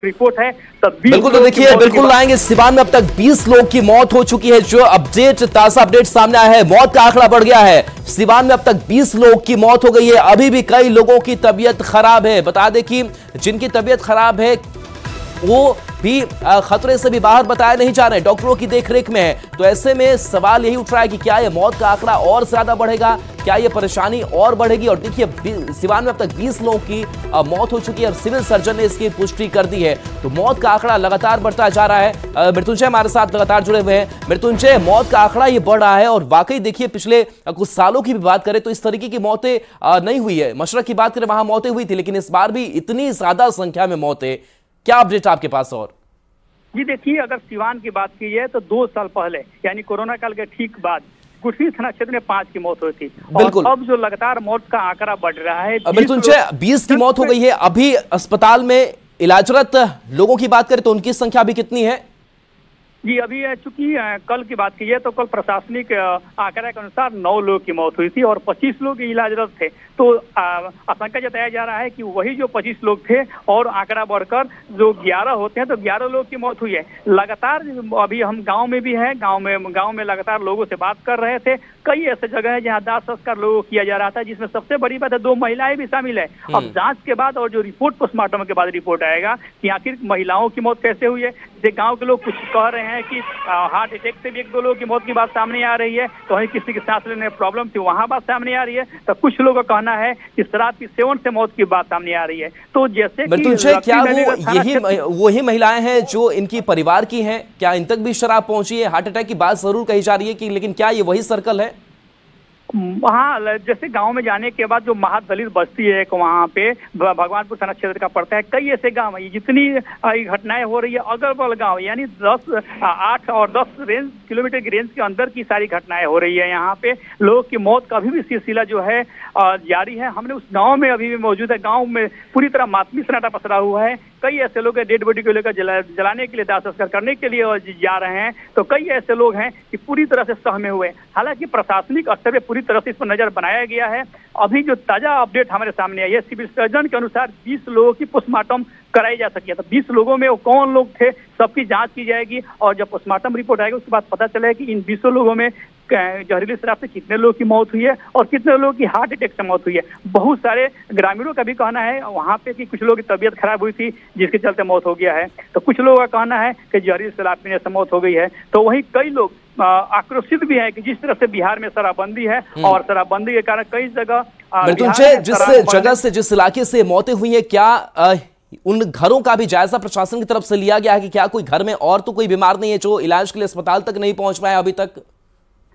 Report है तब बिल्कुल। तो देखिए, बिल्कुल लाएंगे। सिवान में अब तक 20 लोग की मौत हो चुकी है। जो ताजा अपडेट सामने आया है, मौत का आंकड़ा बढ़ गया है। सिवान में अब तक 20 लोग की मौत हो गई है। अभी भी कई लोगों की तबीयत खराब है। बता दें कि जिनकी तबीयत खराब है वो भी खतरे से भी बाहर बताए नहीं जा रहे, डॉक्टरों की देखरेख में है। तो ऐसे में सवाल यही उठ रहा है कि क्या ये मौत का आंकड़ा और ज्यादा बढ़ेगा, क्या ये परेशानी और बढ़ेगी। और देखिए, सिवान में अब तक 20 लोगों की मौत हो चुकी है और सिविल सर्जन ने इसकी पुष्टि कर दी है। तो मौत का आंकड़ा लगातार बढ़ता जा रहा है। मृत्युंजय हमारे साथ लगातार जुड़े हुए हैं। मृत्युंजय, मौत का आंकड़ा ये बढ़ रहा है और वाकई देखिए, पिछले कुछ सालों की भी बात करें तो इस तरीके की मौतें नहीं हुई है। मशरक की बात करें, वहां मौतें हुई थी, लेकिन इस बार भी इतनी ज्यादा संख्या में मौतें, क्या अपडेट आपके पास? और जी देखिए, अगर सिवान की बात की जाए तो 2 साल पहले यानी कोरोना काल के ठीक बाद गुठनी थाना क्षेत्र में 5 की मौत हुई थी। बिल्कुल। और अब जो लगातार मौत का आंकड़ा बढ़ रहा है, 20 की मौत हो गई है। अभी अस्पताल में इलाजरत लोगों की बात करें तो उनकी संख्या भी कितनी है? जी अभी चूंकि कल की बात की है तो कल प्रशासनिक आंकड़े के अनुसार 9 लोग की मौत हुई थी और 25 लोग इलाजरत थे। तो आशंका जताया जा रहा है कि वही जो 25 लोग थे और आंकड़ा बढ़कर जो 11 होते हैं तो 11 लोग की मौत हुई है। लगातार अभी हम गांव में भी हैं, गांव में लगातार लोगों से बात कर रहे थे। कई ऐसे जगह है जहां दाह संस्कार लोगों को किया जा रहा था, जिसमें सबसे बड़ी बात है 2 महिलाएं भी शामिल है। अब जांच के बाद और जो रिपोर्ट पोस्टमार्टम के बाद रिपोर्ट आएगा कि आखिर महिलाओं की मौत कैसे हुई है। जैसे गांव के लोग कुछ कह रहे हैं कि हार्ट अटैक से भी 1-2 लोगों की मौत की बात सामने आ रही है, तो वहीं किसी की सांस लेने में प्रॉब्लम थी वहां बात सामने आ रही है। तो कुछ लोगों का कहना है कि शराब की सेवन से मौत की बात सामने आ रही है। तो जैसे कि क्या वही महिलाएं हैं जो इनकी परिवार की हैं? क्या इन तक भी शराब पहुंची है? हार्ट अटैक की बात जरूर कही जा रही है कि, लेकिन क्या ये वही सर्कल है? हाँ, जैसे गांव में जाने के बाद जो महादलित बस्ती है एक वहाँ पे भगवानपुर थाना क्षेत्र का पड़ता है। कई ऐसे गांव है, जितनी घटनाएं हो रही है अगल बगल गांव यानी 8 और 10 किलोमीटर की रेंज के अंदर की सारी घटनाएं हो रही है। यहाँ पे लोगों की मौत का अभी भी सिलसिला जो है जारी है। हमने उस गाँव में अभी भी मौजूद है। गाँव में पूरी तरह मातमी सन्नाटा पसरा हुआ है। कई ऐसे लोग डेड बॉडी को लेकर जलाने के लिए, दाह संस्कार करने के लिए जा रहे हैं। तो कई ऐसे लोग हैं कि पूरी तरह से सहमे हुए। हालांकि प्रशासनिक स्तर पे पूरी तरह से इस पर नजर बनाया गया है। अभी जो ताजा अपडेट हमारे सामने आई है, सिविल सर्जन के अनुसार 20 लोगों की पोस्टमार्टम कराई जा सकी है। तो 20 लोगों में वो कौन लोग थे, सबकी जांच की जाएगी और जब पोस्टमार्टम रिपोर्ट आएगी उसके बाद पता चलेगा कि इन 20 लोगों में जहरीली शराब से कितने लोगों की मौत हुई है और कितने लोगों की हार्ट अटैक से मौत हुई है। बहुत सारे ग्रामीणों का भी कहना है वहां पे कि कुछ लोगों की तबीयत खराब हुई थी जिसके चलते मौत हो गया है। तो कुछ लोगों का कहना है कि जहरीली शराब पीने से मौत हो गई है। तो वहीं कई लोग आक्रोशित भी है कि जिस तरह से बिहार में शराबबंदी है और शराबबंदी के कारण कई जगह जिस इलाके से मौतें हुई है, क्या उन घरों का भी जायजा प्रशासन की तरफ से लिया गया है कि क्या कोई घर में और तो कोई बीमार नहीं है जो इलाज के लिए अस्पताल तक नहीं पहुंच पाया अभी तक?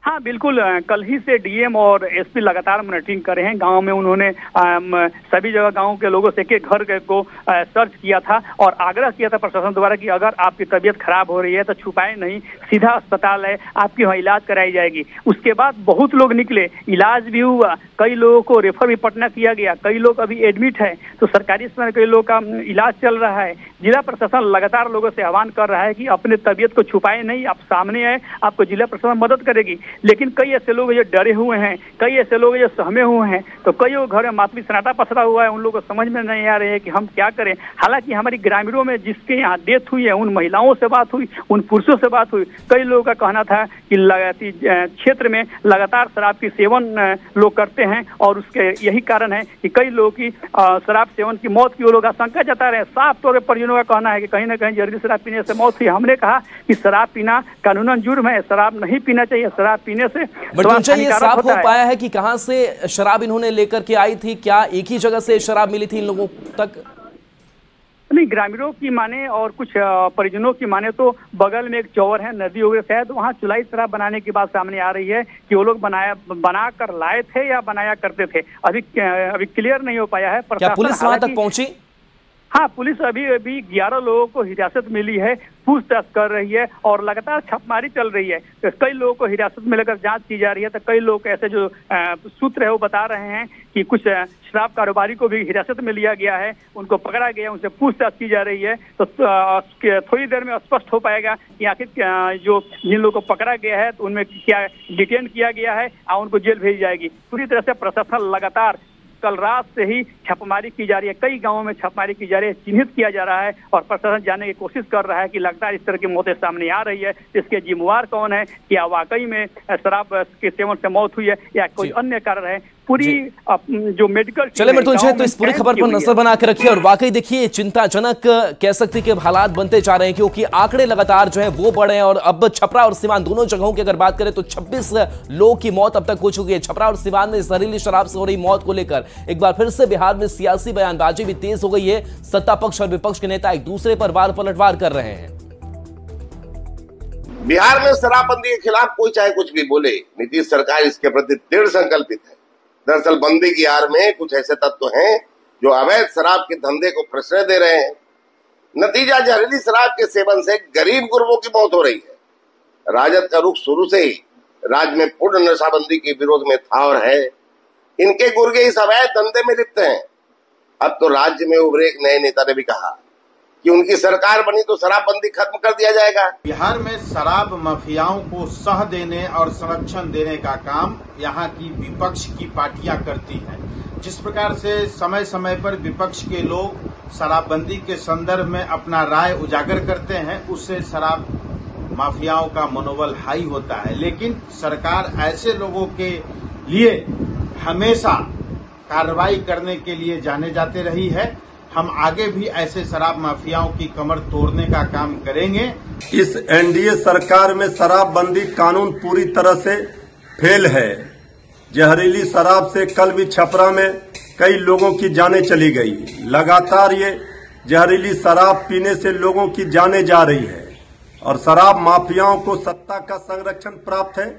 हाँ बिल्कुल, कल ही से डीएम और एसपी लगातार मॉनिटरिंग कर रहे हैं। गांव में उन्होंने सभी जगह गांव के लोगों से एक घर को सर्च किया था और आग्रह किया था प्रशासन द्वारा कि अगर आपकी तबीयत खराब हो रही है तो छुपाएं नहीं, सीधा अस्पताल है, आपकी वहाँ इलाज कराई जाएगी। उसके बाद बहुत लोग निकले, इलाज भी हुआ, कई लोगों को रेफर भी पटना किया गया, कई लोग अभी एडमिट है। तो सरकारी अस्पताल कई लोगों का इलाज चल रहा है। जिला प्रशासन लगातार लोगों से आह्वान कर रहा है कि अपने तबीयत को छुपाए नहीं, आप सामने आए, आपको जिला प्रशासन मदद करेगी। लेकिन कई ऐसे लोग जो डरे हुए हैं, कई ऐसे लोग जो सहमे हुए हैं। तो कई घर में मातमी सन्नाटा पसरा हुआ है, उन लोगों को समझ में नहीं आ रहे हैं कि हम क्या करें। हालांकि हमारी ग्रामीणों में जिसके यहाँ डेथ हुई है उन महिलाओं से बात हुई, उन पुरुषों से बात हुई। कई लोगों का कहना था कि क्षेत्र में लगातार शराब की सेवन लोग करते हैं और उसके यही कारण है कि कई लोगों की शराब सेवन की मौत की वो लोग आशंका जता रहे हैं। साफ तौर पर परिजनों का कहना है कि कहीं ना कहीं जहरीली शराब पीने से मौत हुई। हमने कहा कि शराब पीना कानूनन जुर्म है, शराब नहीं पीना चाहिए। शराब पीने से ये साफ हो पाया है कि कहां से शराब इन्होंने लेकर के आई थी? क्या एक ही जगह से शराब मिली थी इन लोगों तक? नहीं, ग्रामीणों की माने और कुछ परिजनों की माने तो बगल में एक चौर है, नदी हो गई शायद, वहाँ चुलाई शराब बनाने की बात सामने आ रही है कि वो लोग बना कर लाए थे या बनाया करते थे। अभी क्लियर नहीं हो पाया है। क्या पुलिस वहां तक पहुंची? हाँ, पुलिस अभी 11 लोगों को हिरासत मिली है, पूछताछ कर रही है और लगातार छापेमारी चल रही है। तो कई लोगों को हिरासत में लेकर जांच की जा रही है। तो कई लोग ऐसे जो सूत्र है वो बता रहे हैं कि कुछ शराब कारोबारी को भी हिरासत में लिया गया है, उनको पकड़ा गया, उनसे पूछताछ की जा रही है। तो थोड़ी देर में स्पष्ट हो पाएगा कि आखिर जो जिन लोगों को पकड़ा गया है तो उनमें क्या डिटेन किया गया है और उनको जेल भेजी जाएगी। पूरी तरह से प्रशासन लगातार कल रात से ही छापेमारी की जा रही है, कई गांवों में छापेमारी की जा रही है, चिन्हित किया जा रहा है और प्रशासन जानने की कोशिश कर रहा है कि लगातार इस तरह की मौतें सामने आ रही है, इसके जिम्मेवार कौन है, क्या वाकई में शराब के सेवन से मौत हुई है या कोई अन्य कारण है। पूरी जो मेडिकल चले मृत्युंजय, तो इस पूरी खबर पर नजर बना के रखिए और वाकई देखिए चिंताजनक कह सकते कि हालात बनते जा रहे हैं, क्योंकि आंकड़े लगातार जो है वो बढ़े हैं और अब छपरा और सिवान दोनों जगहों की अगर बात करें तो 26 लोगों की मौत अब तक हो चुकी है। छपरा और सिवान में जहरीली शराब से हो रही मौत को लेकर एक बार फिर से बिहार में सियासी बयानबाजी भी तेज हो गई है। सत्ता पक्ष और विपक्ष के नेता एक दूसरे पर वार पलटवार कर रहे हैं। बिहार में शराबबंदी के खिलाफ कोई चाहे कुछ भी बोले, नीतीश सरकार इसके प्रति दृढ़ संकल्पित है। दरअसल बंदी की आड़ में कुछ ऐसे तत्व हैं जो अवैध शराब के धंधे को प्रश्रय दे रहे हैं। नतीजा जहरीली शराब के सेवन से गरीब गुरबों की मौत हो रही है। राजद का रुख शुरू से ही राज्य में पूर्ण नशाबंदी के विरोध में था और है। इनके गुर्गे इस अवैध धंधे में लिप्त हैं। अब तो राज्य में उभरे एक नए नेता ने भी कहा कि उनकी सरकार बनी तो शराबबंदी खत्म कर दिया जाएगा। बिहार में शराब माफियाओं को सह देने और संरक्षण देने का काम यहाँ की विपक्ष की पार्टियां करती हैं। जिस प्रकार से समय समय पर विपक्ष के लोग शराबबंदी के संदर्भ में अपना राय उजागर करते हैं, उससे शराब माफियाओं का मनोबल हाई होता है। लेकिन सरकार ऐसे लोगों के लिए हमेशा कार्रवाई करने के लिए जाने जाते रही है। हम आगे भी ऐसे शराब माफियाओं की कमर तोड़ने का काम करेंगे। इस एनडीए सरकार में शराबबंदी कानून पूरी तरह से फेल है। जहरीली शराब से कल भी छपरा में कई लोगों की जानें चली गई। लगातार ये जहरीली शराब पीने से लोगों की जानें जा रही है और शराब माफियाओं को सत्ता का संरक्षण प्राप्त है।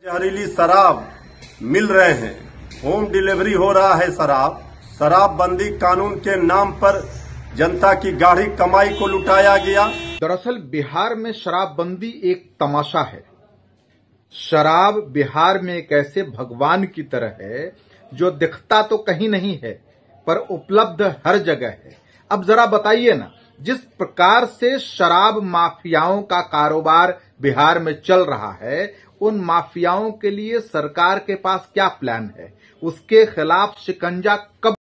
जहरीली शराब मिल रहे हैं, होम डिलीवरी हो रहा है शराबबंदी कानून के नाम पर जनता की गाढ़ी कमाई को लुटाया गया। दरअसल बिहार में शराबबंदी एक तमाशा है। शराब बिहार में एक ऐसे भगवान की तरह है जो दिखता तो कहीं नहीं है पर उपलब्ध हर जगह है। अब जरा बताइए ना, जिस प्रकार से शराब माफियाओं का कारोबार बिहार में चल रहा है, उन माफियाओं के लिए सरकार के पास क्या प्लान है, उसके खिलाफ शिकंजा कब